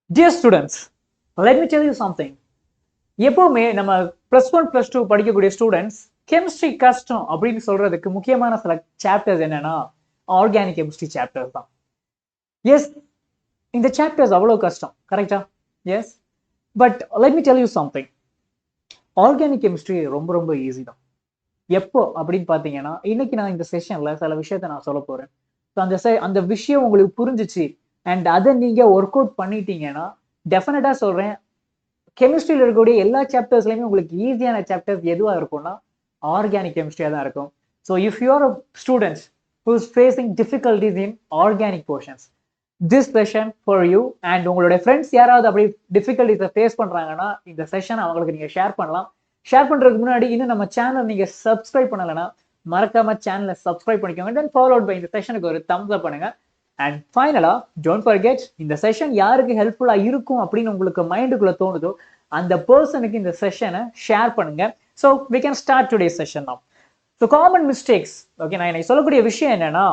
Dear students, let me tell you something. எப்பவுமே நம்ம +1 +2 படிக்கக்கூடிய ஸ்டூடெண்ட்ஸ் கெமிஸ்ட்ரி கஷ்டம் அப்படின்னு சொல்றதுக்கு முக்கியமான சில சாப்டர்ஸ் என்னன்னா ஆர்கானிக் கெமிஸ்ட்ரி சாப்டர்ஸ் தான். எஸ், இந்த சாப்டர்ஸ் அவ்வளோ கஷ்டம், கரெக்டா? Yes, but let me tell you something. Organic chemistry ரொம்ப ரொம்ப ஈஸி தான். எப்போ அப்படின்னு பார்த்தீங்கன்னா, இன்னைக்கு நான் இந்த செஷன்ல சில விஷயத்த நான் சொல்ல போறேன். ஸோ அந்த விஷயம் உங்களுக்கு புரிஞ்சிச்சு அண்ட் அதை நீங்க ஒர்க் அவுட் பண்ணிட்டீங்கன்னா, டெஃபினட்டா சொல்றேன், கெமிஸ்ட்ரியில் இருக்கக்கூடிய எல்லா சாப்டர்ஸ்லையுமே உங்களுக்கு ஈஸியான சாப்டர்ஸ் எதுவாக இருக்கும்னா ஆர்கானிக் கெமிஸ்ட்ரியாக தான் இருக்கும். So if you R a students who is facing difficulties in organic portions, this session for you. And உங்களுடைய ஃப்ரெண்ட்ஸ் யாராவது அப்படி டிஃபிகல்டிஸை ஃபேஸ் பண்ணுறாங்கன்னா இந்த செஷன் அவங்களுக்கு நீங்கள் ஷேர் பண்ணலாம். ஷேர் பண்ணுறதுக்கு முன்னாடி இன்னும் நம்ம சேனல் நீங்கள் சப்ஸ்கிரைப் பண்ணலைன்னா மறக்காம சேனலை சப்ஸ்கிரைப் பண்ணிக்கோங்க. தென் ஃபாலோட் பை இந்த செஷனுக்கு ஒரு தம்ஸ் அப் பண்ணுங்க. அண்ட் ஃபைனலா டோன்ட் ஃபர்கெட், இந்த செஷன் யாருக்கு ஹெல்ப்ஃபுல்லா இருக்கும் அப்படின்னு உங்களுக்கு மைண்டுக்குள்ள தோணுதோ அந்த பர்சனுக்கு இந்த செஷனை ஷேர் பண்ணுங்க. So we can start today session now. So common mistakes. Okay, நான் எனக்கு சொல்லக்கூடிய விஷயம் என்னன்னா,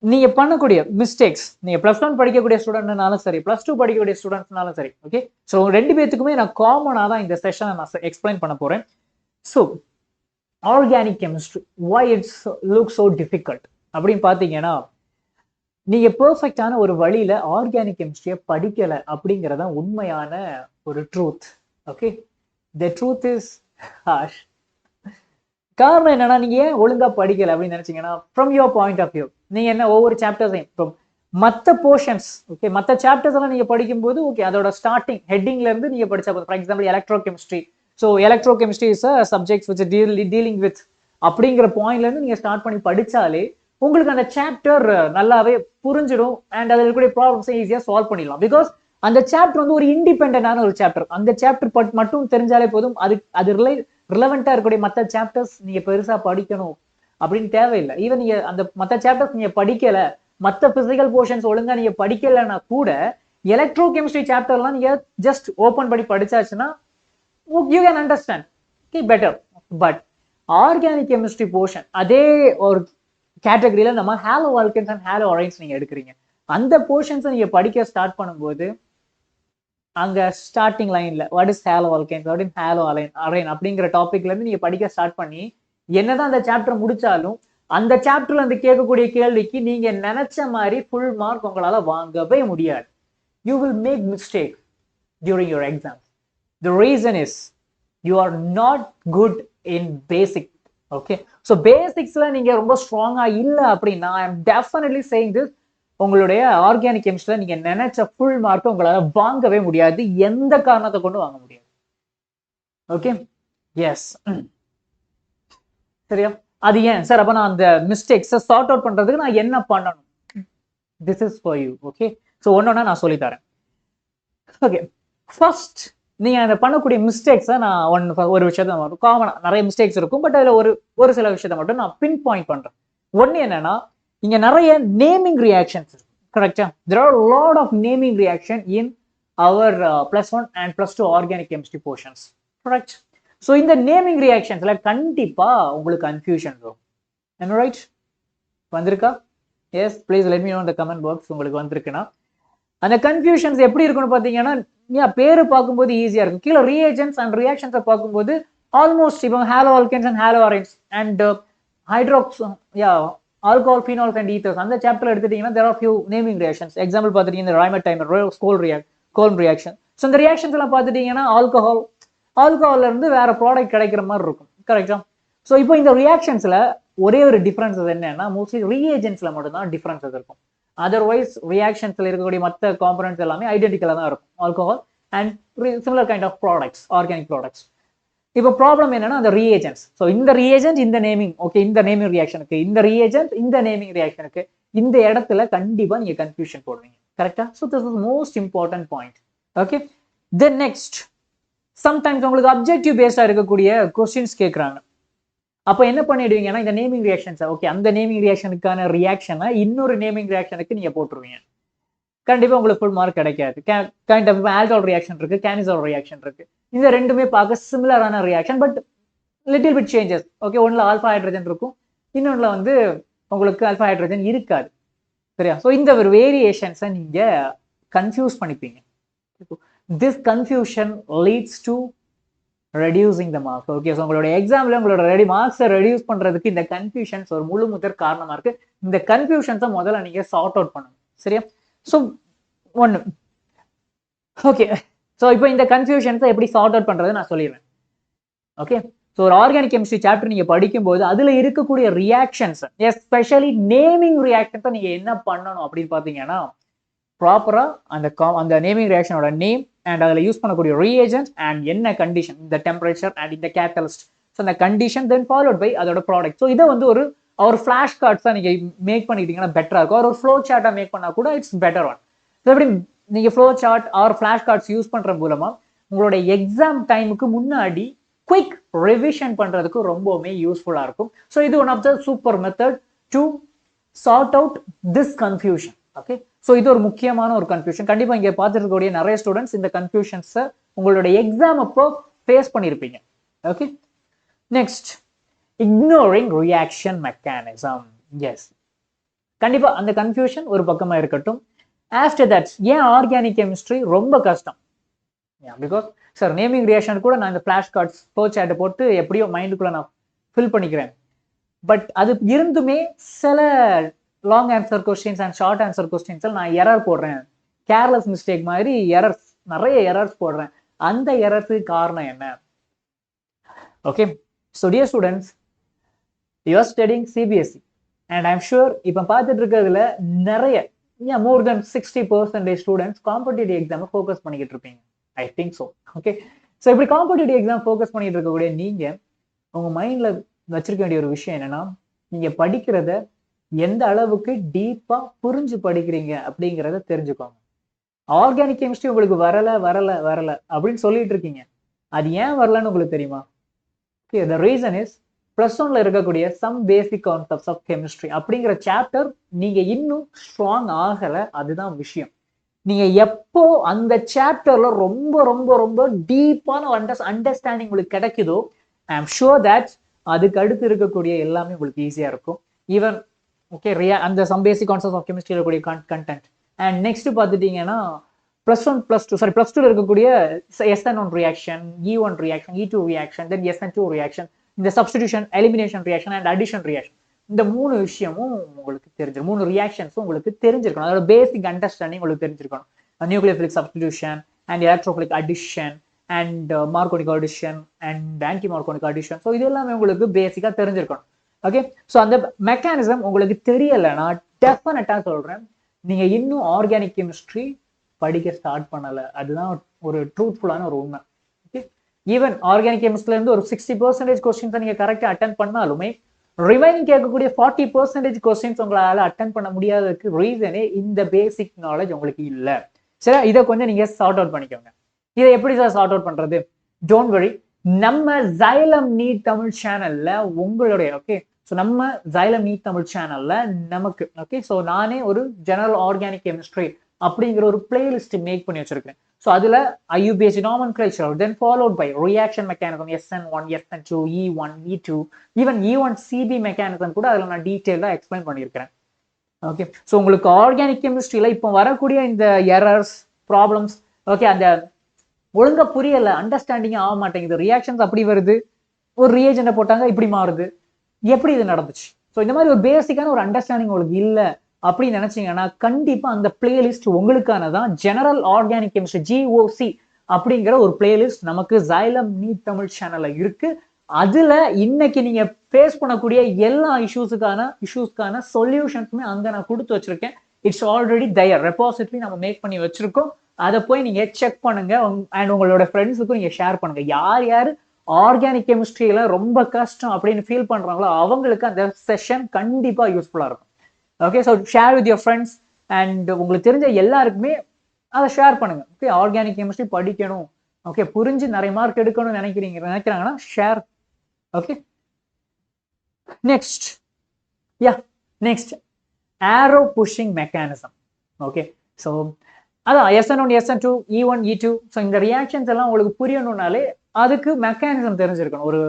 நீங்க பண்ணக்கூடிய மிஸ்டேக்ஸ், நீங்க +1 படிக்கக்கூடிய ஸ்டூடெண்ட்னாலும் சரி, +2 படிக்கக்கூடிய ஸ்டூடெண்ட்ஸ்னாலும் சரி, ஓகே. ஸோ ரெண்டு பேத்துக்குமே நான் காமனா தான் இந்த செஷனை நான் எக்ஸ்பிளைன் பண்ண போறேன். So organic chemistry why it's look so difficult அப்படின்னு பார்த்தீங்கன்னா, நீங்க பெர்ஃபெக்டான ஒரு வழியில ஆர்கானிக் கெமிஸ்ட்ரியை படிக்கல அப்படிங்கறத உண்மையான ஒரு truth. Okay, the truth is harsh. காரணம் என்னன்னா, நீங்க ஏன் ஒழுங்கா படிக்கல அப்படின்னு நினைச்சீங்கன்னா, from your point of view நீங்க என்ன ஒவ்வொரு சாப்டர்ஸையும் மற்ற போர்ஷன்ஸ், ஓகே, மற்ற சாப்டர்ஸ் எல்லாம் நீங்க படிக்கும்போது ஓகே அதோட ஸ்டார்டிங் ஹெட்டிங்ல இருந்து நீங்க படிச்சா போதும். For example electro chemistry. So electro chemistry is a subject which dealing with அப்படிங்கிற பாயிண்ட்ல இருந்து நீங்க ஸ்டார்ட் பண்ணி படிச்சாலே உங்களுக்கு அந்த சாப்டர் நல்லாவே புரிஞ்சிடும் அண்ட் அதில் இருக்கக்கூடிய ப்ராப்ளம்ஸை ஈஸியாக சால்வ் பண்ணிடலாம். பிகாஸ் அந்த சாப்டர் வந்து ஒரு இண்டிபெண்டான ஒரு சாப்டர். அந்த சாப்டர் மட்டும் தெரிஞ்சாலே போதும். அது ரிலவெண்டா இருக்கக்கூடிய மற்ற சாப்டர்ஸ் நீங்க பெருசா படிக்கணும் அப்படின்னு தேவையில்லை. ஈவன் நீங்க அந்த மற்ற சாப்டர்ஸ் நீங்க படிக்கல, மற்ற பிசிக்கல் போர்ஷன்ஸ் ஒழுங்கா நீங்க படிக்கலைன்னா கூட எலக்ட்ரோ கெமிஸ்ட்ரி சாப்டர்லாம் நீங்க ஜஸ்ட் ஓபன் பண்ணி படிச்சாச்சுன்னா you can understand better. But organic chemistry portion அதே ஒரு கேட்டகரியில நம்ம halo alkanes and halo arenes நீங்க எடுக்கிறீங்க. அந்த போர்ஷன்ஸ் நீங்க படிக்க ஸ்டார்ட் பண்ணும்போது அங்க ஸ்டார்டிங் லைன்ல what is halo alkanes, what is halo arene அப்படிங்கிற டாபிக்ல இருந்து நீங்க படிக்க ஸ்டார்ட் பண்ணி என்னதான் அந்த சாப்டர் முடிச்சாலும் அந்த சாப்டர்ல இருந்து கேட்கக்கூடிய கேள்விக்கு நீங்க நினைச்ச மாதிரி ஃபுல் மார்க் உங்களால வாங்கவே முடியாது. You will make mistake during your exam. The reason is you are not good in basic. Okay, so பேசிக்ஸ்ல நீங்க ரொம்ப ஸ்ட்ராங்கா இல்லை அப்படின்னா I am definitely saying this, உங்களுடைய ஆர்கானிக் கெமிஸ்ட்ரியில நீங்க நினைச்ச ஃபுல் மார்க் உங்களால வாங்கவே முடியாது, எந்த காரணத்தை கொண்டு வாங்க முடியாது. ஓகே, எஸ், சரியா? அது ஏன் சார், அப்ப நான் அந்த மிஸ்டேக்ஸை சார்ட் அவுட் பண்றதுக்கு நான் என்ன பண்ணணும்? This is for you. Okay, so ஒன்னொன்னா நான் சொல்லித்தரேன். ஓகே, ஃபர்ஸ்ட் நீங்க அந்த பண்ணக்கூடிய மிஸ்டேக்ஸை நான் ஒரு விஷயத்த காமனா நிறைய மிஸ்டேக்ஸ் இருக்கும், பட் அதுல ஒரு சில விஷயத்த மட்டும் நான் பின் பாயிண்ட் பண்றேன். ஒன்னு என்னன்னா, இங்க நிறைய நேமிங் ரியாக்ஷன்ஸ் இருக்கு, கரெக்டா? There are lot of naming reaction in our +1 and +2 organic chemistry portions, correct? So இந்த நேமிங் ரியாக்ஷன்ஸ்ல கண்டிப்பா உங்களுக்கு கன்ஃபியூஷன் வரும். என்ன ரைட்? வந்திருக்கா? Yes, please let me know இந்த கமெண்ட் பாக்ஸ் உங்களுக்கு வந்திருக்குன்னா. அந்த கன்ஃபியூஷன்ஸ் எப்படி இருக்குன்னு பாத்தீங்கன்னா, பேரு பார்க்கும்போது ஈஸியா இருக்கும். கீழே ரியேஜென்ட்ஸ் அண்ட் ரியாக்ஷன்ஸை பார்க்கும்போது ஆல்மோஸ்ட் இப்போ halo alkanes and halo arenes and hydroxy alcohol, phenols and ethers அந்த சாப்டர் எடுத்துட்டீங்கன்னா there are few naming reactions. Example பார்த்துட்டீங்கன்னா இந்த ரைமடைமர் கோல்ன் ரியாக்ஷன். ஸோ இந்த ரியாக்ஷன்ஸ் எல்லாம் பார்த்துட்டீங்கன்னா ஆல்கஹால்ல இருந்து வேற ப்ராடக்ட் கிடைக்கிற மாதிரி இருக்கும், கரெக்டா? ஸோ இப்போ இந்த ரியாக்ஷன்ஸ்ல ஒரே ஒரு டிஃபரன்சஸ் என்னன்னா, மோஸ்ட்லி ரியேஜென்ட்ஸ்ல மட்டும்தான் டிஃபரன்சஸ் இருக்கும். அதர்வைஸ் ரியாக்ஷன்ஸ்ல இருக்கக்கூடிய மற்ற காம்பனன்ட்ஸ் எல்லாமே ஐடென்டிக்கலா தான் இருக்கும், alcohol and similar kind of products, organic products. இப்போ ப்ராப்ளம் என்னன்னா அந்த ரியேஜென்ட்ஸ். ஸோ இந்த ரியேஜென்ட் இந்த நேமிங், ஓகே, இந்த நேமிங் ரியாக்ஷனுக்கு, இந்த ரியேஜென்ட் இந்த நேமிங் ரியாக்ஷனுக்கு, இந்த இடத்துல கண்டிப்பா நீங்க கன்ஃபியூஷன் போடுவீங்க, கரெக்டா? So this is most important point. Okay, then next, sometimes உங்களுக்கு அப்ஜெக்டிவ் பேஸ்டா இருக்கக்கூடிய கொஸ்டின்ஸ் கேட்கறாங்க. அப்ப என்ன பண்ணிடுவீங்கன்னா, இந்த நேமிங் ரியாக்ஷன்ஸ், ஓகே, அந்த நேமிங் ரியாக்ஷனுக்கான ரியாக்ஷனை இன்னொரு நேமிங் ரியாக்ஷனுக்கு நீங்க போட்டுருவீங்க. கண்டிப்பா உங்களுக்கு ஃபுல் மார்க் கிடைக்காது. கைண்ட் ஆஃப் ஆல்கஹால் ரியாக்ஷன் இருக்கு, கேனிசால் ரியாக்ஷன் இருக்கு. இந்த ரெண்டுமே பார்க்க சிமிலரான reaction, but little bit changes. Okay, ஒன்னுல ஆல்ஃபா ஹைட்ரஜன் இருக்கும், இன்னொன்னுல உங்களுக்கு ஆல்ஃபா ஹைட்ரஜன் இருக்காது, சரியா? ஸோ இந்த ஒரு வேரியேஷன்ஸை நீங்க கன்ஃபியூஸ் பண்ணிப்பீங்க. This confusion leads to reducing the marks. Okay, so உங்களோட எக்ஸாம்ல உங்களோட மார்க்ஸை ரெடியூஸ் பண்றதுக்கு இந்த கன்ஃபியூஷன்ஸ் ஒரு முழு முதற் காரணமா இருக்கு. இந்த கன்ஃபியூஷன்ஸை முதல்ல நீங்க சார்ட் அவுட் பண்ணுங்க. சரியா? ஸோ ஒன்று, ஓகே, ஸோ இப்போ இந்த கன்ஃபியூஷன்ஸை எப்படி சார்ட் அவுட் பண்றது நான் சொல்லிடுறேன். ஓகே, ஸோ ஒரு ஆர்கானிக் கெமிஸ்ட்ரி சாப்டர் நீங்க படிக்கும்போது அதுல இருக்கக்கூடிய ரியாக்ஷன்ஸ், எஸ்பெஷலி நேமிங் ரியாக்ஷன்ஸை நீங்க என்ன பண்ணணும் அப்படின்னு பாத்தீங்கன்னா, ப்ராப்பரா அந்த நேமிங் ரியாக்ஷனோட நேம் அண்ட் அதில் யூஸ் பண்ணக்கூடிய ரீஏஜென்ட் அண்ட் என்ன கண்டிஷன், இந்த டெம்பரேச்சர் அண்ட் இந்த கேட்டலிஸ்ட், ஸோ அந்த கண்டிஷன் தென் ஃபாலோட் பை அதோட ப்ராடக்ட். ஸோ இதை வந்து ஒரு ஃபிளாஷ் கார்ட்ஸாக நீங்கள் மேக் பண்ணிட்டீங்கன்னா பெட்டராக இருக்கும். ஒரு ஃப்ளோ சார்ட்டாக மேக் பண்ணால் கூட இட்ஸ் பெட்டர் ஒன். ஸோ எப்படி நீங்கள் flow chart or flash cards use பண்ணுற மூலமாக உங்களோட எக்ஸாம் டைமுக்கு முன்னாடி குயிக் ரிவிஷன் பண்ணுறதுக்கு ரொம்பவுமே யூஸ்ஃபுல்லாக இருக்கும். ஸோ இது one of the super method to sort out this confusion. Okay, so இது ஒரு முக்கியமான ஒரு கன்ஃபியூஷன். கண்டிப்பாக இங்கே பார்த்துட்டு இருக்கக்கூடிய நிறைய ஸ்டூடெண்ட்ஸ் இந்த கன்ஃபியூஷன்ஸை உங்களோட எக்ஸாம் அப்போ ஃபேஸ் பண்ணியிருப்பீங்க. Okay, next, ignoring reaction mechanism. Yes, கண்டிப்பாக அந்த கன்ஃபியூஷன் ஒரு பக்கமாக இருக்கட்டும். ஆஃப்டர் தட், ஏன் ஆர்கானிக் கெமிஸ்ட்ரி ரொம்ப கஷ்டம்? பிகாஸ் சார் நேமிங் ரியாக்ஷன் கூட நான் இந்த ஃபிளாஷ் கார்ட்ஸ் ஃப்ளோ சார்ட்டை போட்டு எப்படியோ மைண்டுக்குள்ளே நான் ஃபில் பண்ணிக்கிறேன். பட் அது இருந்துமே சில long answer questions and short answer questions நான் எரர் போடுறேன், கேர்லெஸ் மிஸ்டேக் மாதிரி எரர்ஸ், நிறைய எரர்ஸ் போடுறேன். அந்த எரர்ஸுக்கு காரணம் என்ன? Okay, so dear students, you are studying CBSE and I'm sure இப்போ பார்த்துட்டு இருக்கிறதுல நிறைய மோர் தென் 60% ஸ்டூடெண்ட்ஸ் காம்படிட்டிவ் எக்ஸாமை ஃபோக்கஸ் பண்ணிக்கிட்டு இருப்பீங்க. I think so. Okay, so இப்படி காம்படிட்டிவ் எக்ஸாம் ஃபோக்கஸ் பண்ணிட்டு இருக்கக்கூடிய நீங்க உங்க மைண்ட்ல வச்சிருக்க வேண்டிய ஒரு விஷயம் என்னன்னா, நீங்க படிக்கிறத எந்த அளவுக்கு டீப்பா புரிஞ்சு படிக்கிறீங்க அப்படிங்கிறத தெரிஞ்சுக்கோங்க. ஆர்கானிக் கெமிஸ்ட்ரி உங்களுக்கு வரல வரல வரல அப்படின்னு சொல்லிட்டு இருக்கீங்க. அது ஏன் வரலன்னு உங்களுக்கு தெரியுமா? ஓகே, த ரீசன் இஸ் +1ல இருக்கக்கூடிய some basic concepts of chemistry அப்படிங்கிற சாப்டர் நீங்க இன்னும் ஸ்ட்ராங் ஆகல. அதுதான் விஷயம். நீங்க எப்போ அந்த சாப்டர்ல ரொம்ப ரொம்ப ரொம்ப டீப்பான அண்டர்ஸ்டாண்டிங் உங்களுக்கு கிடைக்குதோ, ஐ எம் ஷுர் தட் அதுக்கு அடுத்து இருக்கக்கூடிய எல்லாமே உங்களுக்கு ஈஸியா இருக்கும். ஈவன் ஓகே, அந்த some basic concepts of chemistry இருக்கக்கூடிய கண்டென்ட். அண்ட் நெக்ஸ்ட் பார்த்துட்டீங்கன்னா +2ல இருக்கக்கூடிய SN1 reaction, E1 reaction, E2 reaction, then SN2 reaction, இந்த substitution, elimination reaction and addition reaction, இந்த 3 விஷயமும் உங்களுக்கு தெரிஞ்சிருக்கும். 3 ரியாக்ஷன்ஸும் உங்களுக்கு தெரிஞ்சிருக்கணும். அதோட பேசிக் அண்டர்ஸ்டாண்டிங் உங்களுக்கு தெரிஞ்சிருக்கணும். Nucleophilic substitution and electrophilic addition and Markovnikov addition and anti Markovnikov addition. So இது எல்லாமே உங்களுக்கு பேசிக்காக தெரிஞ்சிருக்கணும். ஓகே, ஸோ அந்த மெக்கானிசம் உங்களுக்கு தெரியலை, நான் டெஃபினட்டாக சொல்கிறேன், நீங்கள் இன்னும் ஆர்கானிக் கெமிஸ்ட்ரி படிக்க ஸ்டார்ட் பண்ணலை. அதுதான் ஒரு ட்ரூத்ஃபுல்லான ஒரு உண்மை. ஓகே, ஈவன் ஆர்கானிக் கெமிஸ்ட்ரிலேருந்து ஒரு 60% கொஸ்டின்ஸை நீங்கள் கரெக்டாக அட்டன் பண்ணாலுமே ரிமைனிங் கேட்கக்கூடிய 40% கொஸ்டின்ஸ் உங்களால் அட்டன் பண்ண முடியாததுக்கு ரீசனே இந்த பேசிக் நாலேஜ் உங்களுக்கு இல்லை. சரி, இதை கொஞ்சம் நீங்கள் சார்ட் அவுட் பண்ணிக்கோங்க. இதை எப்படி சார் சார்ட் அவுட் பண்ணுறது? டோன்ட் வரி, நம்ம Xylem நீட் தமிழ் சேனல்ல உங்களுடைய ஓகே, ஸோ நம்ம Xylem நீட் தமிழ் சேனல்ல நமக்கு ஓகே, ஸோ நானே ஒரு ஜெனரல் ஆர்கானிக் கெமிஸ்ட்ரி அப்படிங்கிற ஒரு பிளேலிஸ்ட் மேக் பண்ணி வச்சிருக்கேன். ஸோ அதுல IUPAC nomenclature, then followed by reaction mechanism, SN1, SN2, E1, E2, even E1 CB mechanism கூட அதுல நான் டீட்டெயிலாக எக்ஸ்பிளைன் பண்ணியிருக்கிறேன். ஓகே, ஸோ உங்களுக்கு ஆர்கானிக் கெமிஸ்ட்ரியில இப்போ வரக்கூடிய இந்த எரர்ஸ், ப்ராப்ளம்ஸ், ஓகே, அந்த ஒழுங்கா புரியல, அண்டர்ஸ்டாண்டிங் ஆக மாட்டேங்குது, ரியாக்ஷன்ஸ் அப்படி வருது, ஒரு ரியேஜென்ட்டை போட்டாங்க இப்படி மாறுது, எப்படி இது நடந்துச்சு? ஸோ இந்த மாதிரி ஒரு பேசிக்கான ஒரு அண்டர்ஸ்டாண்டிங் உங்களுக்கு இல்லை அப்படின்னு நினைச்சீங்கன்னா கண்டிப்பா அந்த பிளேலிஸ்ட் உங்களுக்கானதான். ஜெனரல் ஆர்கானிக் கெமிஸ்ட்ரி GOC அப்படிங்கிற ஒரு பிளேலிஸ்ட் நமக்கு Xylem நீட் தமிழ் சேனல்ல இருக்கு. அதுல இன்னைக்கு நீங்க ஃபேஸ் பண்ணக்கூடிய எல்லா இஷ்யூஸ்க்கான சொல்யூஷன்ஸுமே அங்க நான் கொடுத்து வச்சிருக்கேன். இட்ஸ் ஆல்ரெடி தயர் ரெபாசிட்டரி நம்ம மேக் பண்ணி வச்சிருக்கோம். அதை போய் நீங்க செக் பண்ணுங்க அண்ட் உங்களோட ஃப்ரெண்ட்ஸுக்கும் நீங்க ஷேர் பண்ணுங்க. யார் யார் ஆர்கானிக் கெமிஸ்ட்ரியில ரொம்ப கஷ்டம் அப்படின்னு ஃபீல் பண்றாங்களோ அவங்களுக்கு அந்த செஷன் கண்டிப்பா யூஸ்ஃபுல்லா இருக்கும். Okay, so share with your friends and உங்களுக்கு தெரிஞ்ச எல்லாருக்குமே அதை ஷேர் பண்ணுங்க. ஓகே, ஆர்கானிக் கெமிஸ்ட்ரி படிக்கணும், ஓகே, புரிஞ்சு நிறைய மார்க் எடுக்கணும்னு நினைக்கிறாங்கன்னா share. Okay, next arrow pushing mechanism. Okay, so அதான் SN1, SN2, E1, E2. So இந்த ரியாக்ஷன்ஸ் எல்லாம் உங்களுக்கு புரியணும்னாலே அதுக்கு மெக்கானிசம் தெரிஞ்சிருக்கணும். ஒரு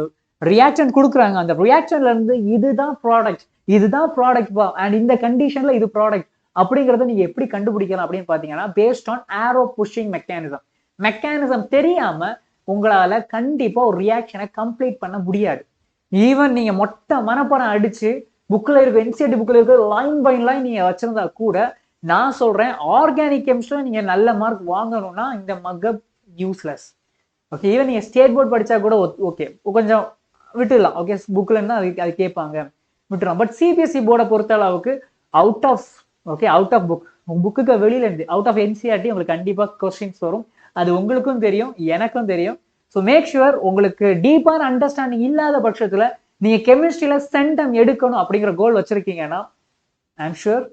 ரியாக்ஷன் கொடுக்குறாங்க, அந்த ரியாக்ஷன்ல இருந்து இதுதான் ப்ராடக்ட் பா அண்ட் இந்த கண்டிஷன்ல இது ப்ராடக்ட் அப்படிங்கறத நீங்க எப்படி கண்டுபிடிக்கலாம் அப்படின்னு பாத்தீங்கன்னா based on arrow pushing mechanism தெரியாம உங்களால கண்டிப்பா ஒரு ரியாக்ஷனை கம்ப்ளீட் பண்ண முடியாது. ஈவன் நீங்க மொட்டை மனப்பாடம் அடிச்சு புக்ல இருக்க என்சிஆர்டி புக்ல இருக்க லைன் பை லைன் நீங்க வச்சிருந்தா கூட நான் சொல்றேன் ஆர்கானிக் கெமிஸ்ட்ரியில நீங்க நல்ல மார்க் வாங்கணும்னா இந்த மக்கப் யூஸ்லெஸ். ஓகே, ஈவன் நீங்க ஸ்டேட் போர்ட் படிச்சா கூட ஓகே கொஞ்சம் விட்டுடலாம். ஓகே, புக்ல இருந்தா அது கேட்பாங்க விட்டுறோம். பட் சிபிஎஸ்சி போர்டை பொறுத்த அளவுக்கு அவுட் ஆஃப் புக்குக்கு வெளியில இருந்து அவுட் ஆஃப் என்சிஆர்டி உங்களுக்கு கண்டிப்பா கொஸ்டின்ஸ் வரும். அது உங்களுக்கும் தெரியும், எனக்கும் தெரியும். ஸோ மேக் ஷுவர் உங்களுக்கு டீப்பான அண்டர்ஸ்டாண்டிங் இல்லாத பட்சத்துல நீங்க கெமிஸ்ட்ரியில சென்டம் எடுக்கணும் அப்படிங்கிற கோல் வச்சிருக்கீங்கன்னா ஐம் ஷுர்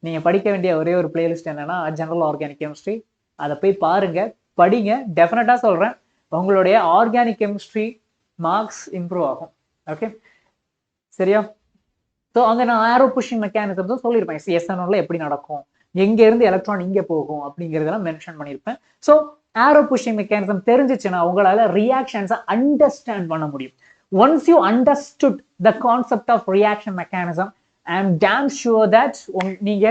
நீங்க படிக்க வேண்டிய ஒரே ஒரு பிளேலிஸ்ட் என்னன்னா ஜெனரல் ஆர்கானிக் கெமிஸ்ட்ரி. அதை போய் பாருங்க, படிங்க. டெஃபினட்டா சொல்றேன் உங்களுடைய ஆர்கானிக் கெமிஸ்ட்ரி மார்க்ஸ் இம்ப்ரூவ் ஆகும். ஓகே, சரியா? ஸோ அங்க நான் ஆரோ புஷிங் மெக்கானிசம் தான் சொல்லியிருப்பேன். எஸ்என்ஓல எப்படி நடக்கும், எங்க இருந்து எலக்ட்ரான் இங்க போகும் அப்படிங்கறதெல்லாம் மென்ஷன் பண்ணியிருப்பேன். ஸோ ஆரோ புஷிங் மெக்கானிசம் தெரிஞ்சிச்சுன்னா உங்களால ரியாக்ஷன்ஸை அண்டர்ஸ்டாண்ட் பண்ண முடியும். Once you understood the concept of reaction mechanism I am damn sure that நீங்க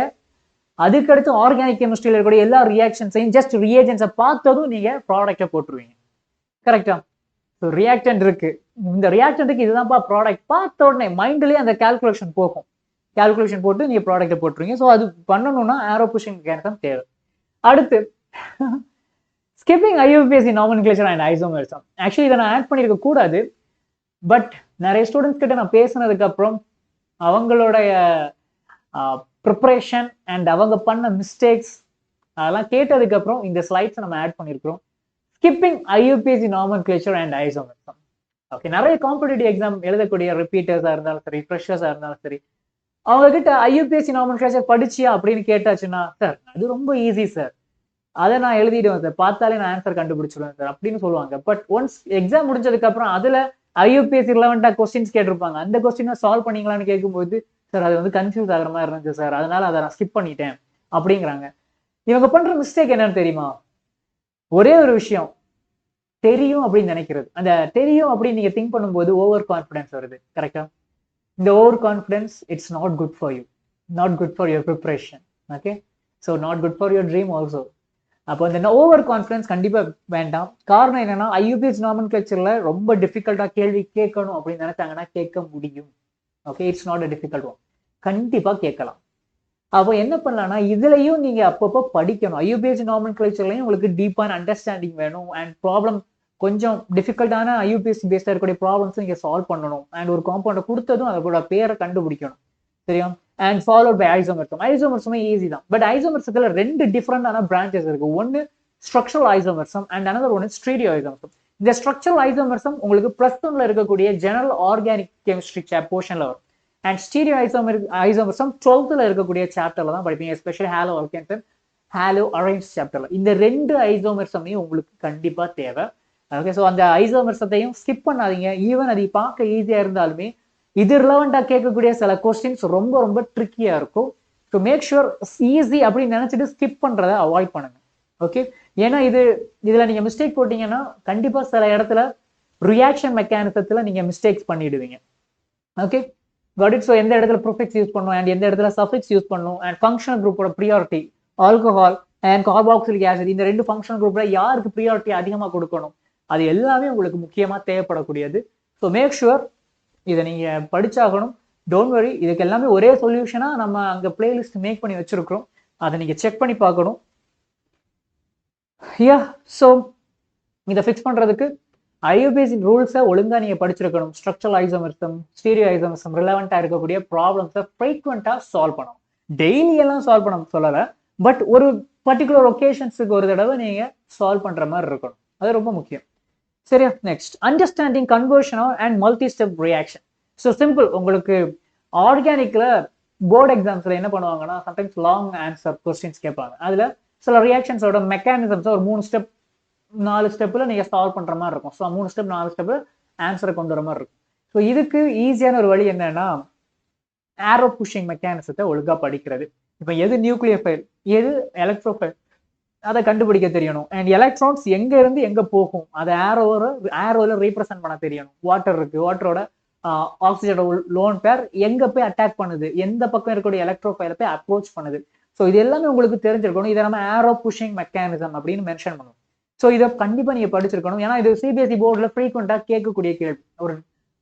அதுக்கடுத்து ஆர்கானிக் கெமிஸ்ட்ரியில் இருக்கக்கூடிய எல்லா ரியாக்ஷன்ஸையும் ஜஸ்ட் ரியாஜன்ஸை பார்த்ததும் நீங்க ப்ராடக்டை போட்டுருவீங்க. கரெக்டா? ஸோ ரியாக்டன்ட் இருக்கு, இந்த ரியாக்டன்ட்டுக்கு இதுதான்ப்பா ப்ராடக்ட் பார்த்த உடனே மைண்ட்லயே அந்த கால்குலேஷன் போகும். கால்குலேஷன் போட்டு நீங்க ப்ராடக்ட்டை போட்டுருவீங்க. ஸோ அது பண்ணணும்னா ஆரோ புஷிங் மெக்கானிசம் தேவை. அடுத்து skipping IUPSC nomenclature and isomerism. Actually இதை நான் ஆட் பண்ணியிருக்க கூடாது. பட் நிறைய ஸ்டூடெண்ட்ஸ் கிட்ட நான் பேசினதுக்கு அப்புறம் அவங்களுடைய ப்ரிப்பரேஷன் அண்ட் அவங்க பண்ண மிஸ்டேக்ஸ் அதெல்லாம் கேட்டதுக்கு அப்புறம் இந்த ஸ்லைட்ஸ் நம்ம ஆட் பண்ணியிருக்கிறோம். Skipping IUPSC nomenclature and isomerism. Okay, நிறைய காம்படிட்டிவ் எக்ஸாம் எழுதக்கூடிய ரிப்பீட்டர்ஸா இருந்தாலும் சரி, ஃப்ரெஷர்ஸா இருந்தாலும் சரி, அவங்க கிட்ட ஐயூபிஎஸ்சி நாமென்க்ளேச்சர் படிச்சியா அப்படின்னு கேட்டாச்சுன்னா சார் அது ரொம்ப ஈஸி சார், அதை நான் எழுதிடுவேன் சார், பார்த்தாலே நான் ஆன்சர் கண்டுபிடிச்சிடுவேன் சார் அப்படின்னு சொல்லுவாங்க. பட் ஒன்ஸ் எக்ஸாம் முடிஞ்சதுக்கு அப்புறம் அதுல ஐயூபிஎஸ்சி ரிலவெண்டா கொஸ்டின்ஸ் கேட்டிருப்பாங்க. அந்த கொஸ்டினை சால்வ் பண்ணிங்களான்னு கேட்கும்போது சார் அது வந்து கன்ஃபியூஸ் ஆகிற மாதிரி இருந்துச்சு சார், அதனால அதை நான் ஸ்கிப் பண்ணிட்டேன் அப்படிங்கிறாங்க. இவங்க பண்ற மிஸ்டேக் என்னன்னு தெரியுமா? ஒரே ஒரு விஷயம் தெரியும் அப்படின்னு நினைக்கிறது. அந்த தெரியும் அப்படின்னு நீங்க திங்க் பண்ணும்போது ஓவர் கான்ஃபிடன்ஸ் வருது. கரெக்டா? இந்த over confidence it's not good for you, not good for your preparation. Okay, so not good for your dream also. அப்போ இந்த ஓவர் கான்ஃபிடன்ஸ் கண்டிப்பா வேண்டாம். காரணம் என்னன்னா ஐயூபிஎஸ் நாமென்க்ளேச்சர்ல ரொம்ப டிஃபிகல்ட்டா கேள்வி கேட்கணும் அப்படின்னு நினைச்சாங்கன்னா கேட்க முடியும். Okay, it's not a difficult one, கண்டிப்பா கேட்கலாம். அப்போ என்ன பண்ணலாம்னா இதுலயும் நீங்க அப்பப்போ படிக்கணும். ஐயூபிஎஸ் நாமென்க்ளேச்சர்லயும் உங்களுக்கு டீப்பான அண்டர்ஸ்டாண்டிங் வேணும். அண்ட் ப்ராப்ளம் கொஞ்சம் டிஃபிகல்ட்டான ஐயூபிஎஸ்சி பேஸ்டா இருக்கக்கூடிய ப்ராப்ளம்ஸ் நீங்க சால்வ் பண்ணணும். அண்ட் ஒரு காம்பவுண்டை கொடுத்ததும் அதோட பேரை கண்டுபிடிக்கணும். சரியா? And followed by isomerism. ஐசோமெரிசமே ஈஸி தான். பட் ஐசோமெரிசத்துல ரெண்டு டிஃப்ரெண்டான பிரான்ச்சஸ் இருக்கு. ஒன்னு structural isomerism and another one stereo isomerism. இந்த ஸ்ட்ரக்சரல் ஐசோமெரிசம் உங்களுக்கு பிளஸ் ஒன்ல இருக்கக்கூடிய ஜெனரல் ஆர்கானிக் கெமிஸ்ட்ரி போர்ஷன்ல வரும். அண்ட் ஸ்டீரியோ ஐசோமெரிசம் 12th இருக்கக்கூடிய சாப்டர்ல தான் படிப்பீங்க. Especially haloalkanes, haloarenes சாப்டர்ல. இந்த ரெண்டு ஐசோமெரிசமையும் உங்களுக்கு கண்டிப்பா தேவை. ஓகே, ஸோ அந்த ஐசோமெரிசத்தையும் ஸ்கிப் பண்ணாதீங்க. ஈவன் அது பார்க்க ஈஸியா இருந்தாலுமே இது ரிலவெண்டா கேட்கக்கூடிய சில கொஸ்டின்ஸ் ரொம்ப ரொம்ப ட்ரிக்கியா இருக்கும். ஸோ மேக் ஷுர் ஈஸி அப்படின்னு நினைச்சிட்டு ஸ்கிப் பண்றதை அவாய்ட் பண்ணுங்க. ஓகே, ஏன்னா இதுல நீங்க மிஸ்டேக் போட்டீங்கன்னா கண்டிப்பா சில இடத்துல ரியாக்ஷன் மெக்கானிசத்துல நீங்க மிஸ்டேக்ஸ் பண்ணிடுவீங்க. Okay, got it. ஸோ எந்த இடத்துல ப்ரிஃபிக்ஸ் யூஸ் பண்ணணும் அண்ட் எந்த இடத்துல சஃபிக்ஸ் யூஸ் பண்ணணும் அண்ட் ஃபங்க்ஷனல் குரூப்போட priority, alcohol and carboxylic acid, இந்த ரெண்டு ஃபங்க்ஷனல் குரூப்ல யாருக்கு ப்ரியாரிட்டி அதிகமாக கொடுக்கணும் அது எல்லாமே உங்களுக்கு முக்கியமா தேவைப்படக்கூடியது. ஸோ மேக் ஷுர் இதை நீங்க படிச்சாகணும். டோன்ட் வரி, இதுக்கு எல்லாமே ஒரே சொல்யூஷனா நம்ம அங்க பிளேலிஸ்ட் மேக் பண்ணி வச்சிருக்கிறோம். அதை நீங்க செக் பண்ணி பார்க்கணும். ஸோ இதை ஃபிக்ஸ் பண்றதுக்கு ஐயூபிஎஸ்சி ரூல்ஸை ஒழுங்கா நீங்க படிச்சிருக்கணும். ஸ்ட்ரக்சரல் ஐசோமெரிசம், ஸ்டீரியோ ஐசோமெரிசம் ரிலவெண்டா இருக்கக்கூடிய ப்ராப்ளம்ஸை ஃப்ரீக்வெண்டா சால்வ் பண்ணணும். டெய்லி எல்லாம் சால்வ் பண்ண சொல்லலை, பட் ஒரு பர்டிகுலர் ஒகேஷன்ஸுக்கு ஒரு தடவை நீங்க சால்வ் பண்ற மாதிரி இருக்கணும். அது ரொம்ப முக்கியம். சரியா? Next understanding conversion and multi step reaction. So simple. உங்களுக்கு ஆர்கானிக்ல போர்டு எக்ஸாம்ஸ்ல என்ன பண்ணுவாங்கன்னா சம்டைம்ஸ் லாங் ஆன்சர் கொஸ்டின்ஸ் கேட்பாங்க. அதுல சில ரியாக்ஷன்ஸோட மெக்கானிசம்ஸ் ஒரு 3 ஸ்டெப் 4 ஸ்டெப்ல நீங்க சால்வ் பண்ற மாதிரி இருக்கும். ஸோ 3 ஸ்டெப் 4 ஸ்டெப்ல ஆன்சரை கொண்டு வர மாதிரி இருக்கும். ஸோ இதுக்கு ஈஸியான ஒரு வழி என்னன்னா ஆரோ புஷிங் மெக்கானிசத்தை ஒழுங்கா படிக்கிறது. இப்போ எது நியூக்ளியோஃபைல் எது எலக்ட்ரோஃபைல் அதை கண்டுபிடிக்க தெரியணும். அண்ட் எலக்ட்ரான்ஸ் எங்க இருந்து எங்க போகும் அதை ஆரோல ரீப்ரசென்ட் பண்ண தெரியணும். வாட்டர் இருக்கு, வாட்டரோட ஆக்சிஜனோட லோன் பேர் எங்க போய் அட்டாக் பண்ணுது, எந்த பக்கம் இருக்கக்கூடிய எலக்ட்ரோஃபைல போய் அப்ரோச் பண்ணுது. ஸோ இது எல்லாமே உங்களுக்கு தெரிஞ்சிருக்கணும். இதை நம்ம ஏரோ புஷிங் மெக்கானிசம் அப்படின்னு மென்ஷன் பண்ணுவோம். ஸோ இதை கண்டிப்பாக நீங்கள் படிச்சிருக்கணும். ஏன்னா இது சிபிஎஸ்சி போர்டில் ஃப்ரீக்வெண்ட்டாக கேட்கக்கூடிய கேள்வி. ஒரு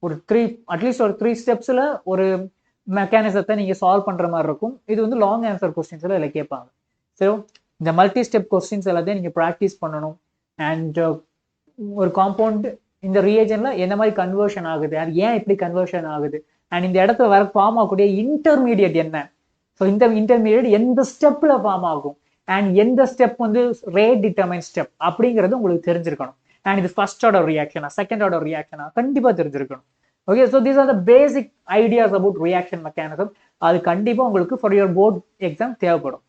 ஒரு அட்லீஸ்ட் ஒரு 3 ஸ்டெப்ஸில் ஒரு மெக்கானிசத்தை நீங்கள் சால்வ் பண்ணுற மாதிரி இருக்கும். இது வந்து லாங் ஆன்சர் கொஸ்டின்ஸில் இதில் கேட்பாங்க. ஸோ இந்த மல்டி ஸ்டெப் கொஸ்டின்ஸ் எல்லாத்தையும் நீங்கள் ப்ராக்டிஸ் பண்ணணும். அண்ட் ஒரு காம்பவுண்ட் இந்த ரியேஜன்ல என்ன மாதிரி கன்வர்ஷன் ஆகுது, அது ஏன் இப்படி கன்வர்ஷன் ஆகுது, அண்ட் இந்த இடத்துல வர ஃபார்ம் ஆகக்கூடிய இன்டர்மீடியட் என்ன, ஸோ இந்த இன்டர்மீடியட் எந்த ஸ்டெப்ல ஃபார்ம் ஆகும், அண்ட் எந்த ஸ்டெப் வந்து ரேட் டிட்டர்மைன் ஸ்டெப் அப்படிங்கிறது உங்களுக்கு தெரிஞ்சிருக்கணும். அண்ட் இது ஃபர்ஸ்ட் ஆர்டர் ரியாக்ஷனா செகண்ட் ஆர்டர் ரியாக்ஷனா கண்டிப்பா தெரிஞ்சிருக்கணும். Okay, so these are the basic ideas about reaction mechanism. அது கண்டிப்பா உங்களுக்கு ஃபார் யுவர் போர்ட் எக்ஸாம் தேவைப்படும்.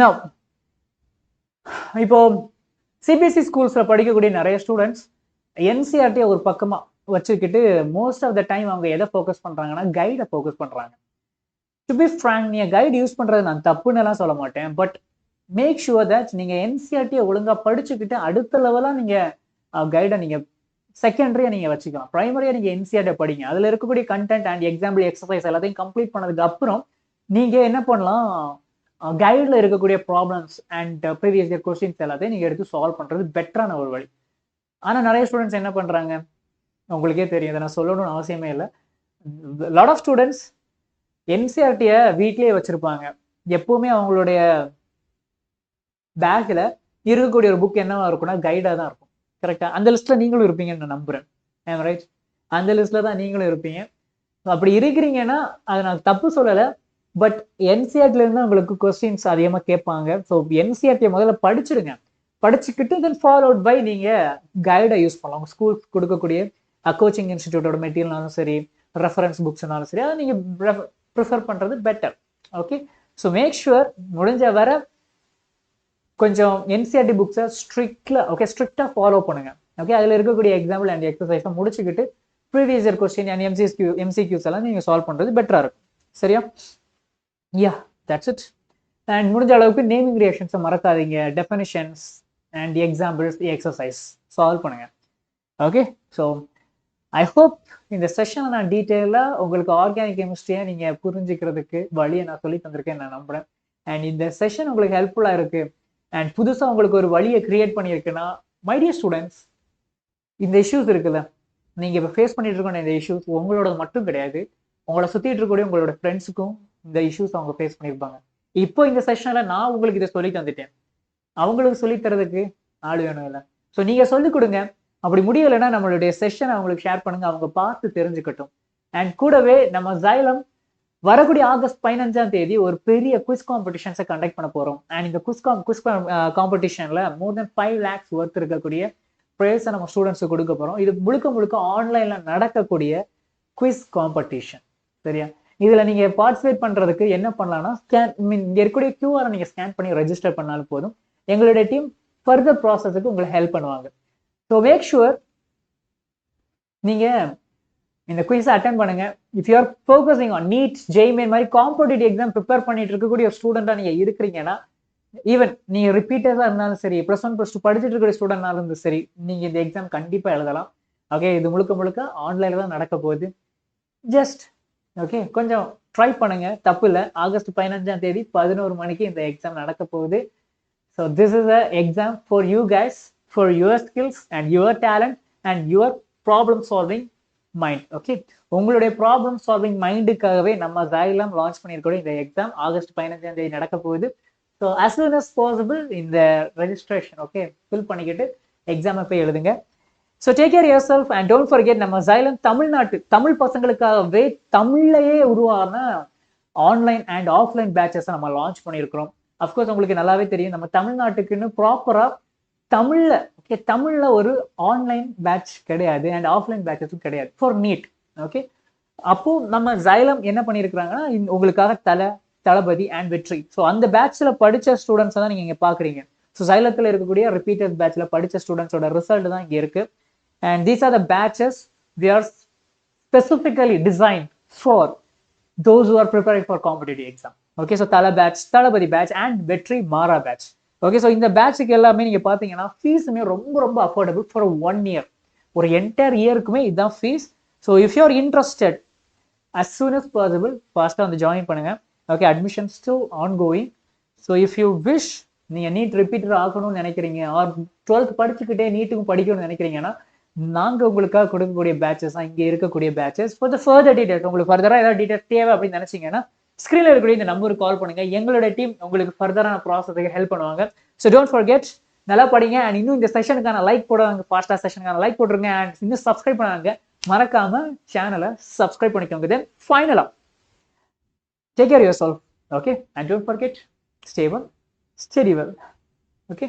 Now, இப்போ சிபிஎஸ்சி ஸ்கூல்ஸ்ல படிக்கக்கூடிய நிறைய ஸ்டூடெண்ட்ஸ் என்சிஆர்டி ஒரு பக்கமா வச்சுக்கிட்டு மோஸ்ட் ஆஃப் த டைம் அவங்க எதை ஃபோக்கஸ் பண்றாங்கன்னா கைடை ஃபோக்கஸ் பண்றாங்க. டு பி ஃப்ராங்க், நீங்க கைடு யூஸ் பண்றது நான் தப்புன்னு எல்லாம் சொல்ல மாட்டேன். பட் மேக் ஷுவர் தட் நீங்க என்சிஆர்டியை ஒழுங்கா படிச்சுக்கிட்டு அடுத்த லெவலா நீங்க கைடை நீங்க செகண்டரியா நீங்க வச்சுக்கலாம். பிரைமரியா நீங்க என்சிஆர்டியை படிங்க. அதுல இருக்கக்கூடிய கண்டென்ட் அண்ட் எக்ஸாம்பிள் எக்ஸசைஸ் எல்லாத்தையும் கம்ப்ளீட் பண்ணதுக்கு அப்புறம் நீங்க என்ன பண்ணலாம், கைடில் இருக்கக்கூடிய problems and previous year questions எல்லாத்தையும் நீங்கள் எடுத்து சால்வ் பண்ணுறது பெட்டரான ஒரு வழி. ஆனால் நிறைய ஸ்டூடெண்ட்ஸ் என்ன பண்ணுறாங்க, உங்களுக்கே தெரியும், இதை நான் சொல்லணும்னு அவசியமே இல்லை. லாட் ஆஃப் ஸ்டூடெண்ட்ஸ் என்சிஆர்டியை வீட்லேயே வச்சுருப்பாங்க. எப்போவுமே அவங்களுடைய பேக்கில் இருக்கக்கூடிய ஒரு புக் என்னவா இருக்கும்னா கைடாக தான் இருக்கும். கரெக்டாக அந்த லிஸ்ட்டில் நீங்களும் இருப்பீங்கன்னு நான் நம்புகிறேன். ரைட், அந்த லிஸ்ட்டில் தான் நீங்களும் இருப்பீங்க. அப்படி இருக்கிறீங்கன்னா அதை நான் தப்பு சொல்லலை. பட் என்சிஆர்டில இருந்து உங்களுக்கு கொஸ்டின்ஸ் அதிகமாக கேட்பாங்க. ஸோ என்சிஆர்டியை முதல்ல படிச்சிடுங்க. படிச்சுக்கிட்டு தென் ஃபாலோட் பை நீங்க கைடை யூஸ் பண்ணலாம். உங்க ஸ்கூல் கொடுக்கக்கூடிய கோச்சிங் இன்ஸ்டிடியூட்டோட மெட்டீரியல்னாலும் சரி, ரெஃபரன்ஸ் புக்ஸ்னாலும் சரி, அதை நீங்க ப்ரிஃபர் பண்றது better. Okay, so make sure முடிஞ்ச வர கொஞ்சம் என்சிஆர்டி புக்ஸை ஸ்ட்ரிக்டா ஃபாலோ பண்ணுங்க. ஓகே, அதுல இருக்கக்கூடிய எக்ஸாம்பிள் அண்ட் எக்ஸசைஸை முடிச்சுக்கிட்டு previous year question and MCQs எல்லாம் நீங்க சால்வ் பண்றது பெட்டரா இருக்கும். சரியா? Yeah, that's it. And முடிஞ்ச அளவுக்கு நேமிங் ரியாக்ஷன்ஸை மறக்காதீங்க. Definitions and examples, exercise solve பண்ணுங்க. ஓகே, ஸோ ஐ ஹோப் இந்த செஷனை நான் டீட்டெயிலாக உங்களுக்கு ஆர்கானிக் கெமிஸ்ட்ரியை நீங்கள் புரிஞ்சுக்கிறதுக்கு வழியை நான் சொல்லி தந்திருக்கேன் நான் நம்புகிறேன். அண்ட் இந்த செஷன் உங்களுக்கு ஹெல்ப்ஃபுல்லாக இருக்கு அண்ட் புதுசாக உங்களுக்கு ஒரு வழியை கிரியேட் பண்ணியிருக்குன்னா, மை டியர் ஸ்டூடெண்ட்ஸ், இந்த இஷ்யூஸ் இருக்குல்ல, நீங்கள் இப்போ ஃபேஸ் பண்ணிட்டு இருக்க இந்த இஷ்யூஸ் உங்களோட மட்டும் கிடையாது. உங்களை சுற்றிட்டு இருக்கக்கூடிய உங்களோட ஃப்ரெண்ட்ஸுக்கும் இந்த இஷ்யூஸ் அவங்க ஃபேஸ் பண்ணியிருப்பாங்க. இப்போ இந்த செஷன்ல நான் உங்களுக்கு இதை சொல்லி தந்துட்டேன். அவங்களுக்கு சொல்லி தரதுக்கு ஆள் வேணும் இல்லை? ஸோ நீங்க சொல்லிக் கொடுங்க. அப்படி முடியலைன்னா நம்மளுடைய செஷன் அவங்களுக்கு ஷேர் பண்ணுங்க, அவங்க பார்த்து தெரிஞ்சுக்கட்டும். அண்ட் கூடவே நம்ம ஜைலம் வரக்கூடிய ஆகஸ்ட் 15ஆம் தேதி ஒரு பெரிய குவிஸ் காம்படிஷன்ஸை கண்டக்ட் பண்ண போறோம். அண்ட் இந்த குவிஸ் காம்படிஷன்ல மோர் தென் 5 lakhs ஒர்த் இருக்கக்கூடிய ப்ரைஸை நம்ம ஸ்டூடெண்ட்ஸுக்கு கொடுக்க போறோம். இது முழுக்க ஆன்லைன்ல நடக்கக்கூடிய குவிஸ் காம்படிஷன். சரியா? இதுல நீங்க பார்ட்டிசிபேட் பண்றதுக்கு என்ன பண்ணலாம்னா, இங்க இருக்கக்கூடிய QR நீங்க ஸ்கேன் பண்ணி ரெஜிஸ்டர் பண்ணாலும் போதும். எங்களுடைய டீம் ஃபர்தர் ப்ராசஸுக்கு உங்களுக்கு ஹெல்ப் பண்ணுவாங்க. ஸோ மேக் ஷுவர் நீங்க இந்த குயிஸை அட்டென்ட் பண்ணுங்க. If you are focusing on NEET, JEE Main மாதிரி காம்படிட்டிவ் எக்ஸாம் ப்ரிப்பேர் பண்ணிட்டு இருக்கக்கூடிய ஒரு ஸ்டூடெண்டா நீங்க இருக்கிறீங்கன்னா, ஈவன் நீங்க ரிப்பீட்டர்ஸா இருந்தாலும் சரி, +1 +2 படிச்சுட்டு இருக்கிற ஸ்டூடெண்டாலும் இருந்தாலும் சரி, நீங்க இந்த எக்ஸாம் கண்டிப்பா எழுதலாம். ஓகே, இது முழுக்க ஆன்லைன்ல தான் நடக்க போகுது. ஜஸ்ட் ஓகே, கொஞ்சம் ட்ரை பண்ணுங்க, தப்பு இல்லை. ஆகஸ்ட் 15ஆம் தேதி 11 மணிக்கு இந்த எக்ஸாம் நடக்க போகுது. So this is a exam for you guys, for your skills and your talent and your problem solving mind. Okay, உங்களுடைய ப்ராப்ளம் சால்விங் மைண்டுக்காகவே நம்ம ஜைலம் லான்ச் பண்ணியிருக்கோம். இந்த எக்ஸாம் ஆகஸ்ட் 15ஆம் தேதி நடக்க போகுது. So as soon as possible இந்த registration okay fill பண்ணிக்கிட்டு எக்ஸாமை போய் எழுதுங்க. So take care your self and don't forget, நம்ம ஜைலம் தமிழ் பசங்களுக்காகவே தமிழ்லையே உருவான ஆன்லைன் அண்ட் ஆஃப்லைன் பேட்சஸ் நம்ம லான்ச் பண்ணியிருக்கிறோம். அஃப்கோர்ஸ் உங்களுக்கு நல்லாவே தெரியும், நம்ம தமிழ்நாட்டுக்குன்னு ப்ராப்பரா தமிழ்ல ஒரு ஆன்லைன் பேட்ச் கிடையாது அண்ட் ஆஃப்லைன் பேட்சஸும் கிடையாது ஃபார் நீட். ஓகே, அப்போ நம்ம ஜைலம் என்ன பண்ணியிருக்கிறாங்கன்னா, உங்களுக்காக தளபதி அண்ட் வெற்றி. ஸோ அந்த பேட்ச்ல படிச்ச ஸ்டூடெண்ட்ஸ் தான் நீங்க இங்க பாக்குறீங்க. ஸோ ஜைலத்தில் இருக்கக்கூடிய ரிப்பீட்டட் பேட்ச்ல படிச்ச ஸ்டூடெண்ட்ஸோட ரிசல்ட் தான் இங்க இருக்கு. And these are the batches we are specifically designed for those who are preparing for competitive exam. Okay, so Tala batch, Talabadi batch and Vetri Mara batch. Okay, so இந்த பேட்சுக்கு எல்லாமே நீங்க பாத்தீங்கன்னா ஃபீஸுமே ரொம்ப affordable for 1 year. ஒரு entire இயருக்குமே இதுதான் fees. So if you are interested, as soon as possible ஃபாஸ்ட்டாக வந்து join பண்ணுங்க. Okay, admission still ongoing. So if you wish நீங்கள் நீட் ரிப்பீட்டர் ஆகணும்னு நினைக்கிறீங்க, ஆர் 12th படிச்சுக்கிட்டே நீட்டுக்கும் படிக்கணும்னு நினைக்கிறீங்கன்னா, நாங்கள் உங்களுக்காக கொடுக்கக்கூடிய பேச்சஸ் தான் இங்கே இருக்கக்கூடிய patches. For the further details, உங்களுக்கு ஃபர்தராக ஏதாவது டீடைல்ஸ் தேவை அப்படின்னு நினைச்சீங்கன்னா ஸ்க்ரீனில் இருக்கக்கூடிய இந்த நம்பருக்கு கால் பண்ணுங்க. எங்களுடைய டீம் உங்களுக்கு ஃபர்தரான ப்ராசஸுக்கு ஹெல்ப் பண்ணுவாங்க. ஸோ டோன்ட் ஃபர்கெட், நல்லா படிங்க. அண்ட் இன்னும் இந்த செஷனுக்கான லைக் போடுவாங்க, ஃபாஸ்டா செஷனுக்கான லைக் போட்டுருங்க. அண்ட் இன்னும் சப்ஸ்கிரைப் பண்ணாங்க, மறக்காம சேனலை சப்ஸ்கிரைப் பண்ணிக்கோங்க. தென் ஃபைனலாக take care of yourself, okay, and don't forget, stay well, steady well, okay.